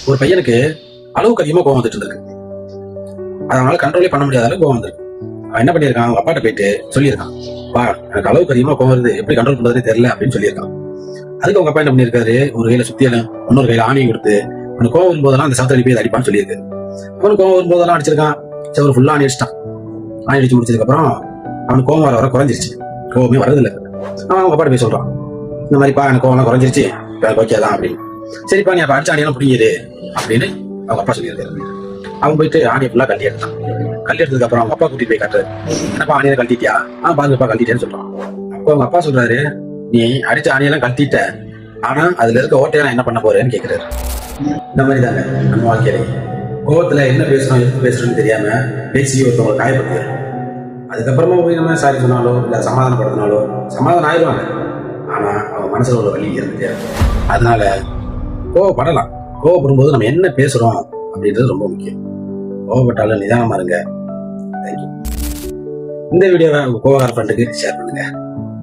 ஒரு பையனுக்கு அளவுக்கு அதிகமா கோவம் வந்துட்டு இருக்கு. அதனால கண்ட்ரோலே பண்ண முடியாத அளவுக்கு கோவம் வந்துருக்கு. அவன் என்ன பண்ணியிருக்கான், அவங்க அப்பாட்ட போயிட்டு சொல்லியிருக்கான், பா எனக்கு அளவுக்கு அதிகமா கோவம் வருது, எப்படி கண்ட்ரோல் பண்றதுன்னு தெரியல அப்படின்னு சொல்லியிருக்கான். அதுக்கு அவங்க அப்பா என்ன பண்ணியிருக்காரு, ஒரு கையில சுத்தியலும் இன்னொரு கையில ஆணையும் கொடுத்து அவனுக்கு கோவம் வரும்போதெல்லாம் அந்த சவத்தை போய் அடிப்பான்னு சொல்லியிருக்கு. அவனுக்கு கோவம் வரும்போதெல்லாம் அடிச்சிருக்கான். சரி ஃபுல்லா ஆணி அடிச்சிட்டான். ஆணி அடிச்சு முடிச்சதுக்கு அப்புறம் அவனுக்கு கோவம் வர குறைஞ்சிருச்சு. கோவமே வரதில்லை. அவன் அவங்க அப்பாட்ட போய் சொல்றான், இந்த மாதிரிப்பா எனக்கு கோவம் குறைஞ்சிருச்சு, ஓகே தான் அப்படின்னு. சரிப்பா நீ அப்ப அடிச்ச ஆணியெல்லாம் பிடிங்கிடு அப்படின்னு அவங்க அப்பா சொல்லியிருக்காரு. அவன் போயிட்டு ஆணியை ஃபுல்லா கழட்டி எடுத்தான். கழட்டி எடுத்ததுக்கு அப்புறம் அவங்க அப்பா கூட்டிட்டு போய் காட்டுறாரு, என்னப்பா ஆணியை கழட்டிட்டியா? பாருங்கப்பா கழட்டிட்டேன்னு சொல்றான். அப்போ அவங்க அப்பா சொல்றாரு, நீ அடிச்ச ஆணியெல்லாம் கழட்டிட்ட, ஆனா அதுல இருக்க ஓட்டையை நான் என்ன பண்ண போறேன்னு கேட்கிறாரு. இந்த மாதிரி தாங்க நம்ம வாழ்க்கையில கோவத்துல என்ன பேசணும் எது பேசணும்னு தெரியாம பேசி ஒருத்தவங்களை காயப்படுத்துறாரு. அதுக்கப்புறமா போய் நம்ம சாரி சொன்னாலோ இல்ல சமாதானப்படுத்தினாலோ சமாதானம் ஆயிடுவாங்க. ஆனா அவங்க மனசுல உள்ள வலி இருந்துட்டே இருக்கும். அதனால கோவப்படலாம். கோவப்படும்போது நம்ம என்ன பேசுறோம் அப்படின்றது ரொம்ப முக்கியம். கோவப்பட்டாலும் நிதானமா இருங்க. தேங்க்யூ. இந்த வீடியோவை உங்க கோவக்கார ஃப்ரெண்டுக்கு ஷேர் பண்ணுங்க.